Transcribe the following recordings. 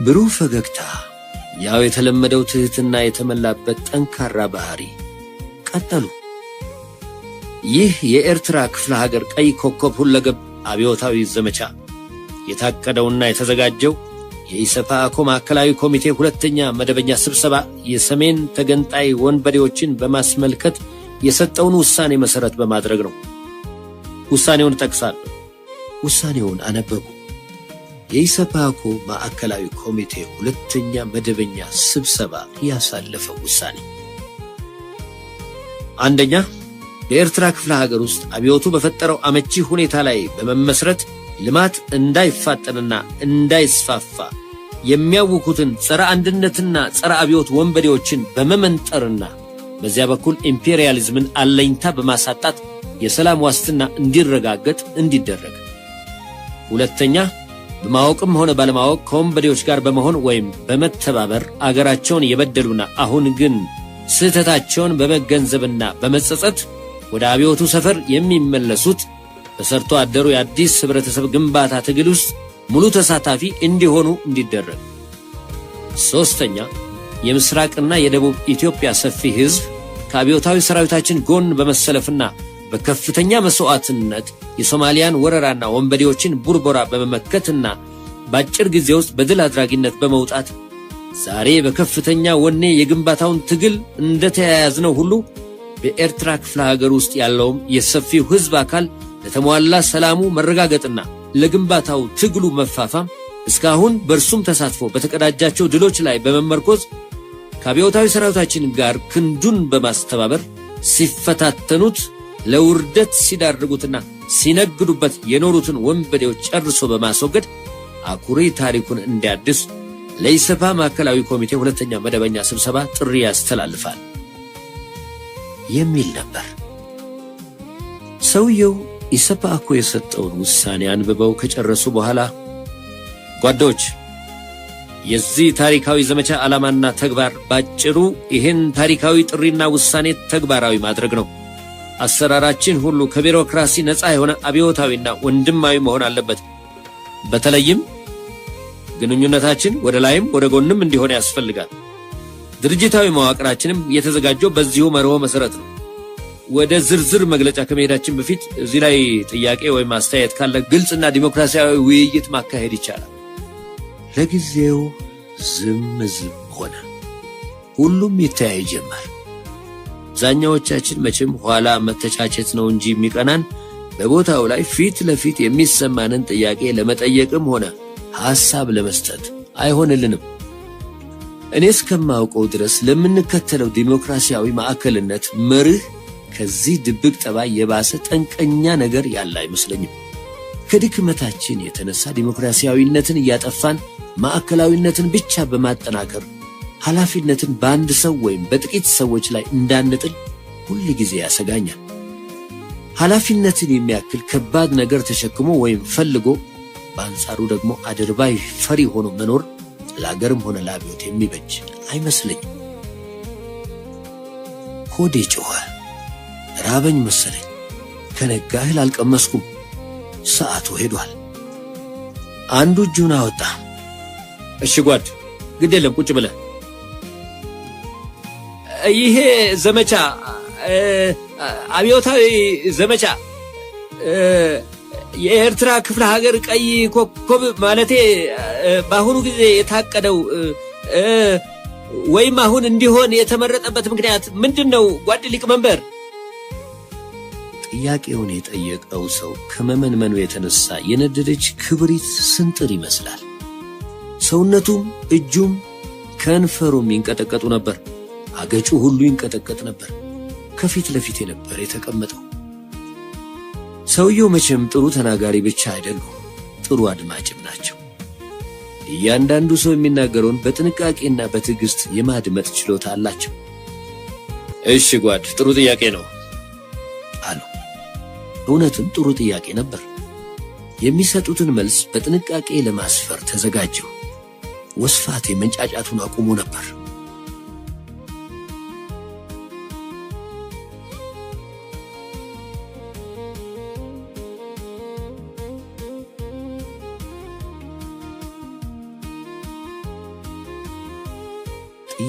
ብሩህ ፈገግታ፣ ያው የተለመደው ትህትና የተመላበት ጠንካራ ባህሪ ቀጠሉ። ይህ የኤርትራ ክፍለ ሀገር ቀይ ኮከብ ሁለገብ አብዮታዊ ዘመቻ የታቀደውና የተዘጋጀው የኢሰፓኮ ማዕከላዊ ኮሚቴ ሁለተኛ መደበኛ ስብሰባ የሰሜን ተገንጣይ ወንበዴዎችን በማስመልከት የሰጠውን ውሳኔ መሰረት በማድረግ ነው። ውሳኔውን ጠቅሳለሁ። ውሳኔውን አነበቡ። የኢሰፓኮ ማዕከላዊ ኮሚቴ ሁለተኛ መደበኛ ስብሰባ ያሳለፈው ውሳኔ፣ አንደኛ፣ በኤርትራ ክፍለ ሀገር ውስጥ አብዮቱ በፈጠረው አመቺ ሁኔታ ላይ በመመስረት ልማት እንዳይፋጠንና እንዳይስፋፋ የሚያውኩትን ጸረ አንድነትና ጸረ አብዮት ወንበዴዎችን በመመንጠርና በዚያ በኩል ኢምፔሪያሊዝምን አለኝታ በማሳጣት የሰላም ዋስትና እንዲረጋገጥ እንዲደረግ። ሁለተኛ፣ በማወቅም ሆነ ባለማወቅ ከወንበዴዎች ጋር በመሆን ወይም በመተባበር አገራቸውን የበደሉና አሁን ግን ስህተታቸውን በመገንዘብና በመጸጸት ወደ አብዮቱ ሰፈር የሚመለሱት በሰርቶ አደሩ የአዲስ ህብረተሰብ ግንባታ ትግል ውስጥ ሙሉ ተሳታፊ እንዲሆኑ እንዲደረግ። ሶስተኛ፣ የምስራቅና የደቡብ ኢትዮጵያ ሰፊ ህዝብ ከአብዮታዊ ሰራዊታችን ጎን በመሰለፍና በከፍተኛ መስዋዕትነት የሶማሊያን ወረራና ወንበዴዎችን ቡርቦራ በመመከትና በአጭር ጊዜ ውስጥ በድል አድራጊነት በመውጣት ዛሬ በከፍተኛ ወኔ የግንባታውን ትግል እንደተያያዝነው ሁሉ በኤርትራ ክፍለ ሀገር ውስጥ ያለውም የሰፊው ህዝብ አካል ለተሟላ ሰላሙ መረጋገጥና ለግንባታው ትግሉ መፋፋም እስካሁን በእርሱም ተሳትፎ በተቀዳጃቸው ድሎች ላይ በመመርኮዝ ከአብዮታዊ ሰራዊታችን ጋር ክንዱን በማስተባበር ሲፈታተኑት ለውርደት ሲዳርጉትና ሲነግዱበት የኖሩትን ወንበዴዎች ጨርሶ በማስወገድ አኩሪ ታሪኩን እንዲያድስ ለኢሰፓ ማዕከላዊ ኮሚቴ ሁለተኛ መደበኛ ስብሰባ ጥሪ ያስተላልፋል የሚል ነበር። ሰውየው ኢሰፓኮ የሰጠውን ውሳኔ አንብበው ከጨረሱ በኋላ ጓዶች፣ የዚህ ታሪካዊ ዘመቻ ዓላማና ተግባር ባጭሩ ይህን ታሪካዊ ጥሪና ውሳኔ ተግባራዊ ማድረግ ነው። አሰራራችን ሁሉ ከቢሮክራሲ ነፃ የሆነ አብዮታዊና ወንድማዊ መሆን አለበት። በተለይም ግንኙነታችን ወደ ላይም ወደ ጎንም እንዲሆን ያስፈልጋል። ድርጅታዊ መዋቅራችንም የተዘጋጀው በዚሁ መርሆ መሰረት ነው። ወደ ዝርዝር መግለጫ ከመሄዳችን በፊት እዚህ ላይ ጥያቄ ወይም አስተያየት ካለ ግልጽና ዲሞክራሲያዊ ውይይት ማካሄድ ይቻላል። ለጊዜው ዝም ሆነ። ሁሉም ይተያይ ጀመር። አብዛኛዎቻችን መቼም ኋላ መተቻቸት ነው እንጂ የሚቀናን በቦታው ላይ ፊት ለፊት የሚሰማንን ጥያቄ ለመጠየቅም ሆነ ሐሳብ ለመስጠት አይሆንልንም። እኔ እስከማውቀው ድረስ ለምንከተለው ዲሞክራሲያዊ ማዕከልነት መርህ ከዚህ ድብቅ ጠባይ የባሰ ጠንቀኛ ነገር ያለ አይመስለኝም። ከድክመታችን የተነሳ ዲሞክራሲያዊነትን እያጠፋን ማዕከላዊነትን ብቻ በማጠናከር ኃላፊነትን በአንድ ሰው ወይም በጥቂት ሰዎች ላይ እንዳንጥል ሁል ጊዜ ያሰጋኛል። ኃላፊነትን የሚያክል ከባድ ነገር ተሸክሞ ወይም ፈልጎ በአንጻሩ ደግሞ አድርባይ ፈሪ ሆኖ መኖር ለአገርም ሆነ ለአብዮት የሚበጅ አይመስለኝም። ሆዴ ጮኸ። ራበኝ መሰለኝ። ከነጋ እህል አልቀመስኩም። ሰዓቱ ሄዷል። አንዱ እጁን አወጣ። እሺ ጓድ፣ ግድ የለም ቁጭ ብለህ ይሄ ዘመቻ አብዮታዊ ዘመቻ የኤርትራ ክፍለ ሀገር ቀይ ኮከብ ማለቴ በአሁኑ ጊዜ የታቀደው ወይም አሁን እንዲሆን የተመረጠበት ምክንያት ምንድነው ጓድ ሊቀመንበር? ጥያቄውን የጠየቀው ሰው ከመመንመኑ የተነሳ የነደደች ክብሪት ስንጥር ይመስላል። ሰውነቱም እጁም ከንፈሩም ይንቀጠቀጡ ነበር። አገጩ ሁሉ ይንቀጠቀጥ ነበር። ከፊት ለፊት ነበር የተቀመጠው። ሰውየው መቼም ጥሩ ተናጋሪ ብቻ አይደሉም፣ ጥሩ አድማጭም ናቸው። እያንዳንዱ ሰው የሚናገረውን በጥንቃቄና በትዕግስት የማድመጥ ችሎታ አላቸው። እሺ ጓድ፣ ጥሩ ጥያቄ ነው አሉ። እውነትም ጥሩ ጥያቄ ነበር። የሚሰጡትን መልስ በጥንቃቄ ለማስፈር ተዘጋጀው። ወስፋቴ መንጫጫቱን አቁሞ ነበር።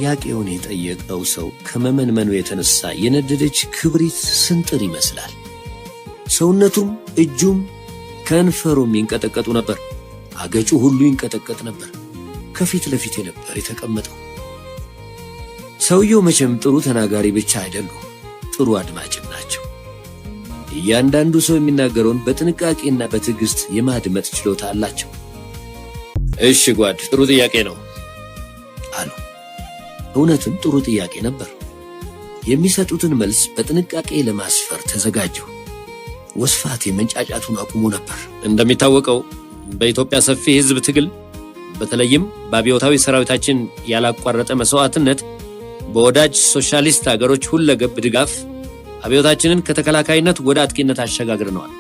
ጥያቄውን የጠየቀው ሰው ከመመንመኑ የተነሳ የነደደች ክብሪት ስንጥር ይመስላል። ሰውነቱም እጁም ከንፈሩም ይንቀጠቀጡ ነበር። አገጩ ሁሉ ይንቀጠቀጥ ነበር። ከፊት ለፊቴ ነበር የተቀመጠው። ሰውየው መቼም ጥሩ ተናጋሪ ብቻ አይደሉም፣ ጥሩ አድማጭም ናቸው። እያንዳንዱ ሰው የሚናገረውን በጥንቃቄና በትዕግስት የማድመጥ ችሎታ አላቸው። እሺ ጓድ፣ ጥሩ ጥያቄ ነው አሉ። እውነትም ጥሩ ጥያቄ ነበር። የሚሰጡትን መልስ በጥንቃቄ ለማስፈር ተዘጋጁ። ወስፋት የመንጫጫቱን አቁሞ ነበር። እንደሚታወቀው በኢትዮጵያ ሰፊ ሕዝብ ትግል በተለይም በአብዮታዊ ሰራዊታችን ያላቋረጠ መስዋዕትነት በወዳጅ ሶሻሊስት ሀገሮች ሁለገብ ድጋፍ አብዮታችንን ከተከላካይነት ወደ አጥቂነት አሸጋግረነዋል።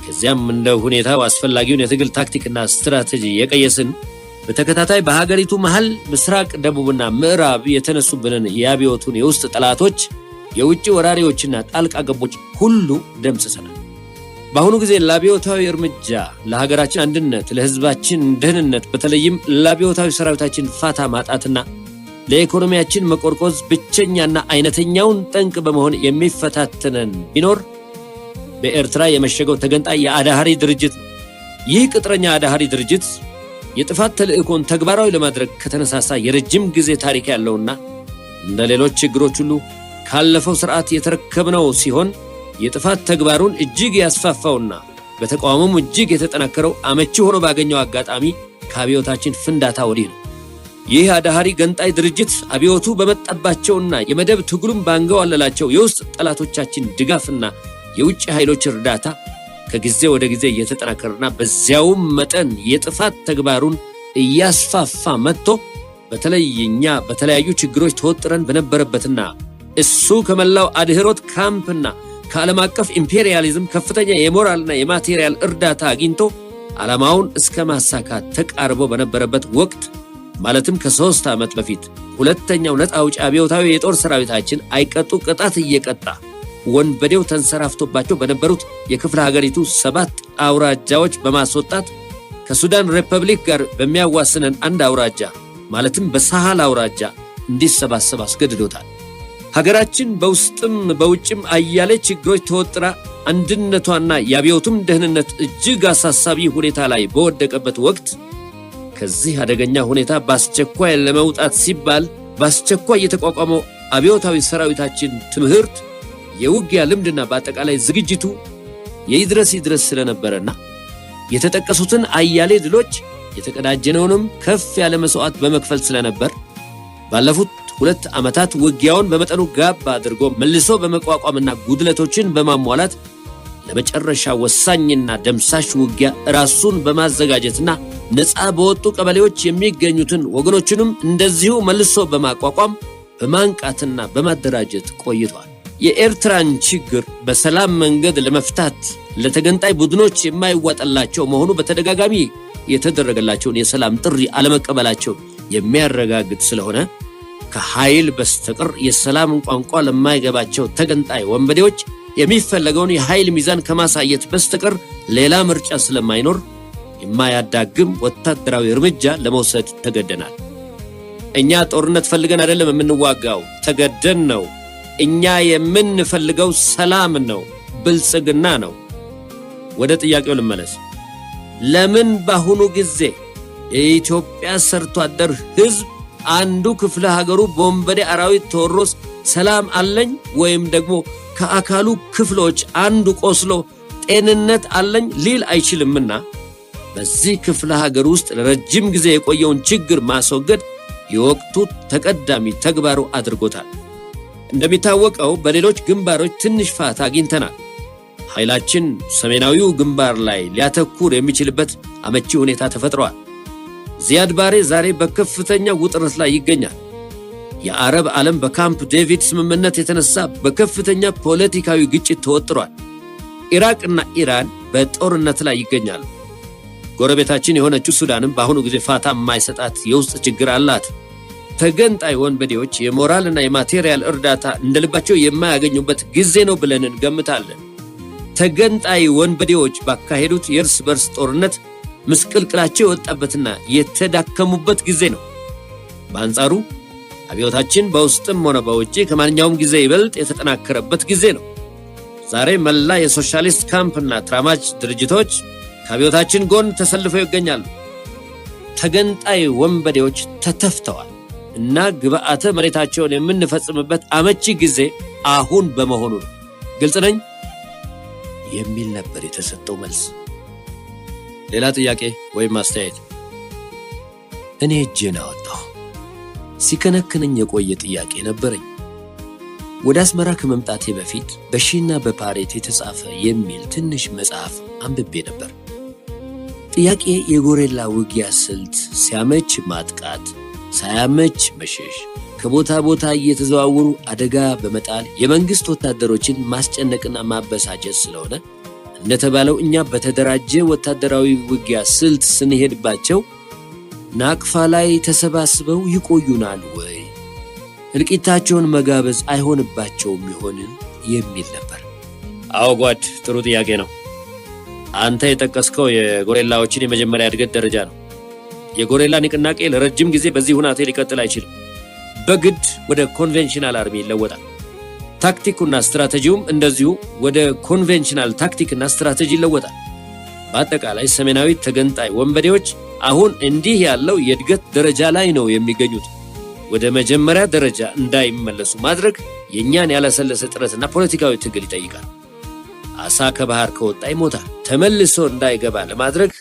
ከዚያም እንደ ሁኔታው አስፈላጊውን የትግል ታክቲክና ስትራቴጂ የቀየስን በተከታታይ በሀገሪቱ መሃል ምስራቅ፣ ደቡብና ምዕራብ የተነሱብንን የአብዮቱን የውስጥ ጠላቶች፣ የውጭ ወራሪዎችና ጣልቃ ገቦች ሁሉ ደምስሰናል። በአሁኑ ጊዜ ለአብዮታዊ እርምጃ፣ ለሀገራችን አንድነት፣ ለሕዝባችን ደህንነት በተለይም ለአብዮታዊ ሰራዊታችን ፋታ ማጣትና ለኢኮኖሚያችን መቆርቆዝ ብቸኛና አይነተኛውን ጠንቅ በመሆን የሚፈታተነን ቢኖር በኤርትራ የመሸገው ተገንጣይ የአዳሃሪ ድርጅት ነው። ይህ ቅጥረኛ አዳሃሪ ድርጅት የጥፋት ተልእኮን ተግባራዊ ለማድረግ ከተነሳሳ የረጅም ጊዜ ታሪክ ያለውና እንደ ሌሎች ችግሮች ሁሉ ካለፈው ስርዓት የተረከብነው ሲሆን የጥፋት ተግባሩን እጅግ ያስፋፋውና በተቃውሞም እጅግ የተጠናከረው አመቺ ሆኖ ባገኘው አጋጣሚ ከአብዮታችን ፍንዳታ ወዲህ ነው። ይህ አዳሃሪ ገንጣይ ድርጅት አብዮቱ በመጣባቸውና የመደብ ትግሉም ባንገዋለላቸው የውስጥ ጠላቶቻችን ድጋፍና የውጭ ኃይሎች እርዳታ ከጊዜ ወደ ጊዜ እየተጠናከረና በዚያውም መጠን የጥፋት ተግባሩን እያስፋፋ መጥቶ በተለይ እኛ በተለያዩ ችግሮች ተወጥረን በነበረበትና እሱ ከመላው አድህሮት ካምፕና ከዓለም አቀፍ ኢምፔሪያሊዝም ከፍተኛ የሞራልና የማቴሪያል እርዳታ አግኝቶ ዓላማውን እስከ ማሳካት ተቃርቦ በነበረበት ወቅት ማለትም ከ3 ዓመት በፊት ሁለተኛው ነፃ አውጪ አብዮታዊ የጦር ሰራዊታችን አይቀጡ ቅጣት እየቀጣ ወንበዴው ተንሰራፍቶባቸው በነበሩት የክፍለ ሀገሪቱ 7 አውራጃዎች በማስወጣት ከሱዳን ሪፐብሊክ ጋር በሚያዋስነን አንድ አውራጃ ማለትም በሳህል አውራጃ እንዲሰባሰብ አስገድዶታል። ሀገራችን በውስጥም በውጭም አያሌ ችግሮች ተወጥራ አንድነቷና የአብዮቱም ደህንነት እጅግ አሳሳቢ ሁኔታ ላይ በወደቀበት ወቅት ከዚህ አደገኛ ሁኔታ በአስቸኳይ ለመውጣት ሲባል በአስቸኳይ የተቋቋመው አብዮታዊ ሰራዊታችን ትምህርት፣ የውጊያ ልምድና በአጠቃላይ ዝግጅቱ ይድረስ ስለነበረና የተጠቀሱትን አያሌ ድሎች የተቀዳጀነውንም ከፍ ያለ መስዋዕት በመክፈል ስለነበር ባለፉት 2 ዓመታት ውጊያውን በመጠኑ ጋብ አድርጎ መልሶ በመቋቋምና ጉድለቶችን በማሟላት ለመጨረሻ ወሳኝና ደምሳሽ ውጊያ ራሱን በማዘጋጀትና ነፃ በወጡ ቀበሌዎች የሚገኙትን ወገኖችንም እንደዚሁ መልሶ በማቋቋም በማንቃትና በማደራጀት ቆይቷል። የኤርትራን ችግር በሰላም መንገድ ለመፍታት ለተገንጣይ ቡድኖች የማይዋጠላቸው መሆኑ በተደጋጋሚ የተደረገላቸውን የሰላም ጥሪ አለመቀበላቸው የሚያረጋግጥ ስለሆነ ከኃይል በስተቀር የሰላም ቋንቋ ለማይገባቸው ተገንጣይ ወንበዴዎች የሚፈለገውን የኃይል ሚዛን ከማሳየት በስተቀር ሌላ ምርጫ ስለማይኖር የማያዳግም ወታደራዊ እርምጃ ለመውሰድ ተገደናል። እኛ ጦርነት ፈልገን አይደለም የምንዋጋው፣ ተገደን ነው። እኛ የምንፈልገው ሰላም ነው፣ ብልጽግና ነው። ወደ ጥያቄው ልመለስ። ለምን በአሁኑ ጊዜ የኢትዮጵያ ሰርቶ አደር ሕዝብ አንዱ ክፍለ ሀገሩ በወንበዴ አራዊት ተወሮስ ሰላም አለኝ ወይም ደግሞ ከአካሉ ክፍሎች አንዱ ቆስሎ ጤንነት አለኝ ሊል አይችልምና በዚህ ክፍለ ሀገር ውስጥ ለረጅም ጊዜ የቆየውን ችግር ማስወገድ የወቅቱ ተቀዳሚ ተግባሩ አድርጎታል። እንደሚታወቀው በሌሎች ግንባሮች ትንሽ ፋታ አግኝተናል። ኃይላችን ሰሜናዊው ግንባር ላይ ሊያተኩር የሚችልበት አመቺ ሁኔታ ተፈጥሯል። ዚያድ ባሬ ዛሬ በከፍተኛ ውጥረት ላይ ይገኛል። የአረብ ዓለም በካምፕ ዴቪድ ስምምነት የተነሳ በከፍተኛ ፖለቲካዊ ግጭት ተወጥሯል። ኢራቅና ኢራን በጦርነት ላይ ይገኛሉ። ጎረቤታችን የሆነችው ሱዳንም በአሁኑ ጊዜ ፋታ የማይሰጣት የውስጥ ችግር አላት። ተገንጣይ ወንበዴዎች የሞራልና የማቴሪያል እርዳታ እንደልባቸው የማያገኙበት ጊዜ ነው ብለን እንገምታለን። ተገንጣይ ወንበዴዎች ባካሄዱት የእርስ በርስ ጦርነት ምስቅልቅላቸው የወጣበትና የተዳከሙበት ጊዜ ነው። በአንጻሩ አብዮታችን በውስጥም ሆነ በውጪ ከማንኛውም ጊዜ ይበልጥ የተጠናከረበት ጊዜ ነው። ዛሬ መላ የሶሻሊስት ካምፕና ትራማጅ ድርጅቶች ከአብዮታችን ጎን ተሰልፈው ይገኛሉ። ተገንጣይ ወንበዴዎች ተተፍተዋል እና ግብዓተ መሬታቸውን የምንፈጽምበት አመቺ ጊዜ አሁን በመሆኑ ነው። ግልጽ ነኝ የሚል ነበር የተሰጠው መልስ። ሌላ ጥያቄ ወይም አስተያየት? እኔ እጄን አወጣሁ። ሲከነክነኝ የቆየ ጥያቄ ነበረኝ። ወደ አስመራ ከመምጣቴ በፊት በሺና በፓሬት የተጻፈ የሚል ትንሽ መጽሐፍ አንብቤ ነበር። ጥያቄ የጎሬላ ውጊያ ስልት ሲያመች ማጥቃት፣ ሳያመች መሸሽ፣ ከቦታ ቦታ እየተዘዋወሩ አደጋ በመጣል የመንግስት ወታደሮችን ማስጨነቅና ማበሳጨት ስለሆነ እንደተባለው እኛ በተደራጀ ወታደራዊ ውጊያ ስልት ስንሄድባቸው ናቅፋ ላይ ተሰባስበው ይቆዩናል ወይ? እልቂታቸውን መጋበዝ አይሆንባቸውም ይሆንን የሚል ነበር። አዎ ጓድ፣ ጥሩ ጥያቄ ነው። አንተ የጠቀስከው የጎሬላዎችን የመጀመሪያ እድገት ደረጃ ነው። የጎሬላ ንቅናቄ ለረጅም ጊዜ በዚህ ሁናቴ ሊቀጥል አይችልም። በግድ ወደ ኮንቬንሽናል አርሚ ይለወጣል። ታክቲኩና ስትራቴጂውም እንደዚሁ ወደ ኮንቬንሽናል ታክቲክና ስትራቴጂ ይለወጣል። በአጠቃላይ ሰሜናዊ ተገንጣይ ወንበዴዎች አሁን እንዲህ ያለው የእድገት ደረጃ ላይ ነው የሚገኙት። ወደ መጀመሪያ ደረጃ እንዳይመለሱ ማድረግ የእኛን ያላሰለሰ ጥረትና ፖለቲካዊ ትግል ይጠይቃል። አሳ ከባህር ከወጣ ይሞታል። ተመልሶ እንዳይገባ ለማድረግ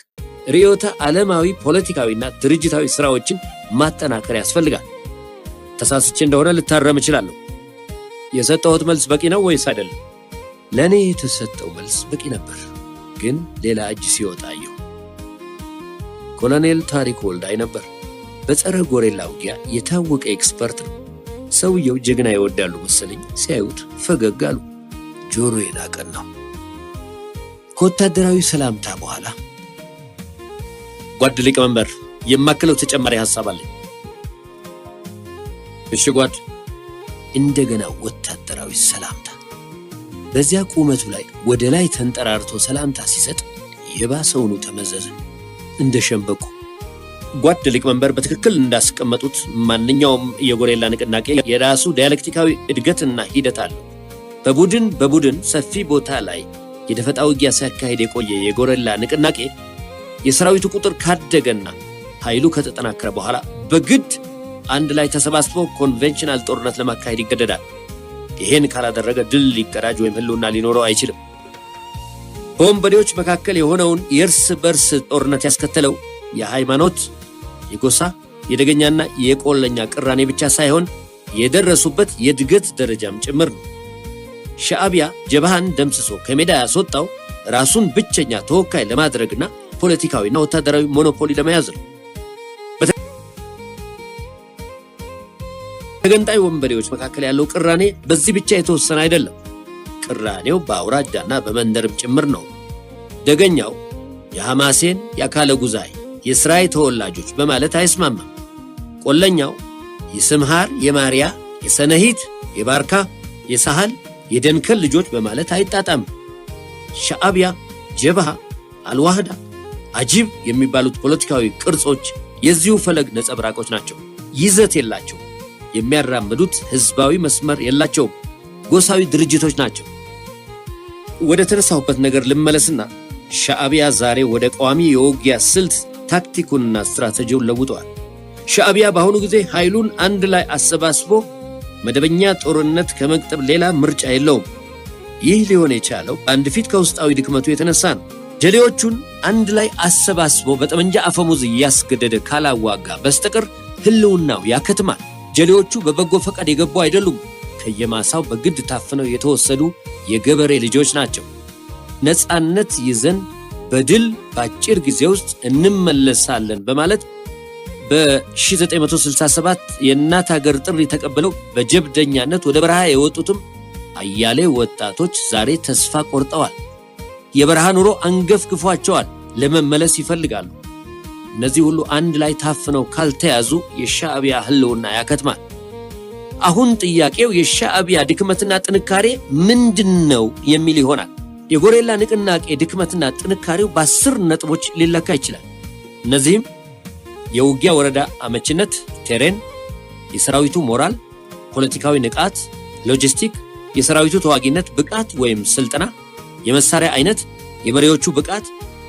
ርዕዮተ ዓለማዊ ፖለቲካዊና ድርጅታዊ ስራዎችን ማጠናከር ያስፈልጋል። ተሳስቼ እንደሆነ ልታረም እችላለሁ። የሰጠሁት መልስ በቂ ነው ወይስ አይደለም? ለእኔ የተሰጠው መልስ በቂ ነበር፣ ግን ሌላ እጅ ሲወጣ አየሁ። ኮሎኔል ታሪክ ወልዳይ ነበር። በጸረ ጎሬላ ውጊያ የታወቀ ኤክስፐርት ነው። ሰውየው ጀግና ይወዳሉ መሰለኝ። ሲያዩት ፈገግ አሉ። ጆሮዬን አቀናሁ። ከወታደራዊ ሰላምታ በኋላ ጓድ ሊቀመንበር፣ የማክለው ተጨማሪ ሐሳብ አለኝ። እሺ ጓድ። እንደገና ወታደራዊ ሰላምታ። በዚያ ቁመቱ ላይ ወደ ላይ ተንጠራርቶ ሰላምታ ሲሰጥ የባሰውኑ ተመዘዘ እንደ ሸምበቆ። ጓድ ሊቀመንበር በትክክል እንዳስቀመጡት ማንኛውም የጎሬላ ንቅናቄ የራሱ ዳያሌክቲካዊ እድገትና ሂደት አለው። በቡድን ሰፊ ቦታ ላይ የደፈጣ ውጊያ ሲያካሄድ የቆየ የጎሬላ ንቅናቄ የሰራዊቱ ቁጥር ካደገና ኃይሉ ከተጠናከረ በኋላ በግድ አንድ ላይ ተሰባስቦ ኮንቬንሽናል ጦርነት ለማካሄድ ይገደዳል። ይሄን ካላደረገ ድል ሊቀዳጅ ወይም ህልውና ሊኖረው አይችልም። በወንበዴዎች መካከል የሆነውን የእርስ በርስ ጦርነት ያስከተለው የሃይማኖት፣ የጎሳ፣ የደገኛና የቆለኛ ቅራኔ ብቻ ሳይሆን የደረሱበት የእድገት ደረጃም ጭምር ነው። ሻዕቢያ ጀብሃን ደምስሶ ከሜዳ ያስወጣው ራሱን ብቸኛ ተወካይ ለማድረግና ፖለቲካዊና ወታደራዊ ሞኖፖሊ ለመያዝ ነው። ተገንጣይ ወንበዴዎች መካከል ያለው ቅራኔ በዚህ ብቻ የተወሰነ አይደለም። ቅራኔው በአውራጃና በመንደርም ጭምር ነው። ደገኛው የሐማሴን፣ የአካለ ጉዛይ፣ የስራይ ተወላጆች በማለት አይስማማም። ቆለኛው የስምሃር፣ የማርያ፣ የሰነሂት፣ የባርካ፣ የሳህል፣ የደንከል ልጆች በማለት አይጣጣም። ሻዕቢያ፣ ጀብሃ፣ አልዋህዳ፣ አጂብ የሚባሉት ፖለቲካዊ ቅርጾች የዚሁ ፈለግ ነጸብራቆች ናቸው። ይዘት የላቸው። የሚያራምዱት ህዝባዊ መስመር የላቸውም። ጎሳዊ ድርጅቶች ናቸው። ወደ ተነሳሁበት ነገር ልመለስና ሻዕቢያ ዛሬ ወደ ቋሚ የውጊያ ስልት ታክቲኩንና ስትራቴጂውን ለውጠዋል። ሻዕቢያ በአሁኑ ጊዜ ኃይሉን አንድ ላይ አሰባስቦ መደበኛ ጦርነት ከመቅጠብ ሌላ ምርጫ የለውም። ይህ ሊሆን የቻለው አንድ ፊት ከውስጣዊ ድክመቱ የተነሳ ነው። ጀሌዎቹን አንድ ላይ አሰባስቦ በጠመንጃ አፈሙዝ እያስገደደ ካላዋጋ በስተቀር ህልውናው ያከትማል። ጀሌዎቹ በበጎ ፈቃድ የገቡ አይደሉም። ከየማሳው በግድ ታፍነው የተወሰዱ የገበሬ ልጆች ናቸው። ነፃነት ይዘን በድል በአጭር ጊዜ ውስጥ እንመለሳለን በማለት በ1967 የእናት ሀገር ጥሪ ተቀብለው በጀብደኛነት ወደ በረሃ የወጡትም አያሌ ወጣቶች ዛሬ ተስፋ ቆርጠዋል። የበረሃ ኑሮ አንገፍግፏቸዋል። ለመመለስ ይፈልጋሉ። እነዚህ ሁሉ አንድ ላይ ታፍነው ካልተያዙ የሻዕቢያ ህልውና ያከትማል። አሁን ጥያቄው የሻዕቢያ ድክመትና ጥንካሬ ምንድነው የሚል ይሆናል። የጎሬላ ንቅናቄ ድክመትና ጥንካሬው በ10 ነጥቦች ሊለካ ይችላል። እነዚህም የውጊያ ወረዳ አመችነት ቴሬን፣ የሰራዊቱ ሞራል፣ ፖለቲካዊ ንቃት፣ ሎጂስቲክ፣ የሰራዊቱ ተዋጊነት ብቃት ወይም ስልጠና፣ የመሳሪያ አይነት፣ የመሪዎቹ ብቃት፣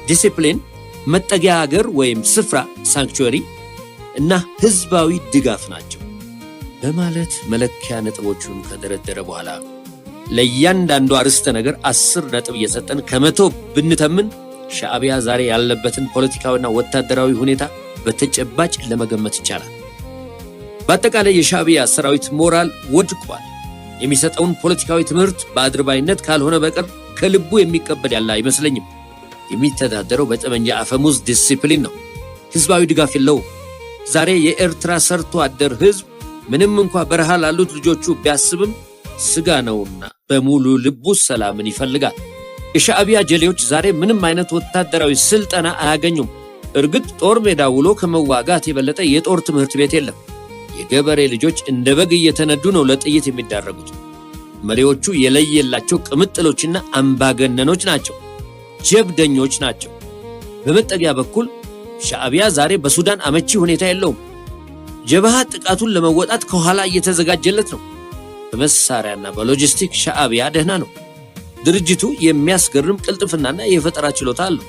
ዲሲፕሊን፣ መጠጊያ ሀገር ወይም ስፍራ ሳንክቹሪ እና ህዝባዊ ድጋፍ ናቸው በማለት መለኪያ ነጥቦቹን ከደረደረ በኋላ ለእያንዳንዱ አርዕስተ ነገር 10 ነጥብ እየሰጠን ከመቶ ብንተምን ሻዕቢያ ዛሬ ያለበትን ፖለቲካዊና ወታደራዊ ሁኔታ በተጨባጭ ለመገመት ይቻላል። በአጠቃላይ የሻዕቢያ ሰራዊት ሞራል ወድቋል። የሚሰጠውን ፖለቲካዊ ትምህርት በአድርባይነት ካልሆነ በቀር ከልቡ የሚቀበል ያለ አይመስለኝም። የሚተዳደረው በጠመንጃ አፈሙዝ ዲሲፕሊን ነው። ህዝባዊ ድጋፍ የለውም። ዛሬ የኤርትራ ሰርቶ አደር ህዝብ ምንም እንኳ በረሃ ላሉት ልጆቹ ቢያስብም ስጋ ነውና በሙሉ ልቡ ሰላምን ይፈልጋል። የሻዕቢያ ጀሌዎች ዛሬ ምንም አይነት ወታደራዊ ስልጠና አያገኙም። እርግጥ ጦር ሜዳ ውሎ ከመዋጋት የበለጠ የጦር ትምህርት ቤት የለም። የገበሬ ልጆች እንደ በግ እየተነዱ ነው ለጥይት የሚዳረጉት። መሪዎቹ የለየላቸው ቅምጥሎችና አምባገነኖች ናቸው፣ ጀብደኞች ናቸው። በመጠጊያ በኩል ሻዕቢያ ዛሬ በሱዳን አመቺ ሁኔታ የለውም። ጀብሃ ጥቃቱን ለመወጣት ከኋላ እየተዘጋጀለት ነው። በመሳሪያና በሎጂስቲክ ሻዕቢያ ደህና ነው። ድርጅቱ የሚያስገርም ቅልጥፍናና የፈጠራ ችሎታ አለው።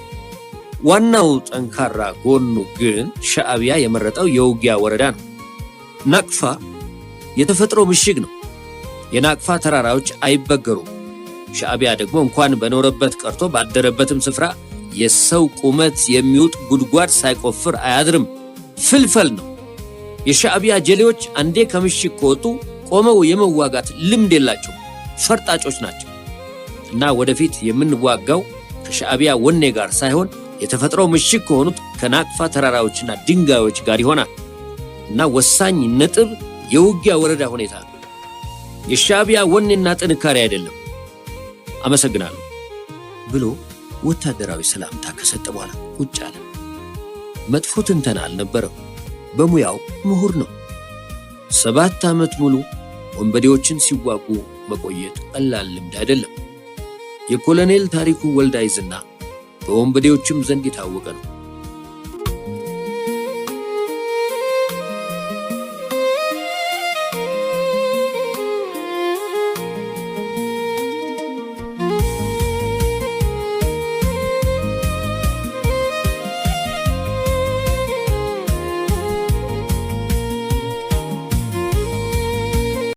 ዋናው ጠንካራ ጎኑ ግን ሻዕቢያ የመረጠው የውጊያ ወረዳ ነው። ናቅፋ የተፈጥሮ ምሽግ ነው። የናቅፋ ተራራዎች አይበገሩም። ሻዕቢያ ደግሞ እንኳን በኖረበት ቀርቶ ባደረበትም ስፍራ የሰው ቁመት የሚውጥ ጉድጓድ ሳይቆፍር አያድርም። ፍልፈል ነው። የሻዕቢያ ጀሌዎች አንዴ ከምሽግ ከወጡ ቆመው የመዋጋት ልምድ የላቸው፣ ፈርጣጮች ናቸው። እና ወደፊት የምንዋጋው ከሻዕቢያ ወኔ ጋር ሳይሆን የተፈጥሮ ምሽግ ከሆኑት ከናቅፋ ተራራዎችና ድንጋዮች ጋር ይሆናል። እና ወሳኝ ነጥብ የውጊያ ወረዳ ሁኔታ ነው፣ የሻዕቢያ ወኔና ጥንካሬ አይደለም። አመሰግናለሁ ብሎ ወታደራዊ ሰላምታ ከሰጠ በኋላ ቁጭ አለ። መጥፎ ትንተና አልነበረው። በሙያው ምሁር ነው። 7 ዓመት ሙሉ ወንበዴዎችን ሲዋጉ መቆየት ቀላል ልምድ አይደለም። የኮሎኔል ታሪኩ ወልዳይዝና በወንበዴዎችም ዘንድ የታወቀ ነው።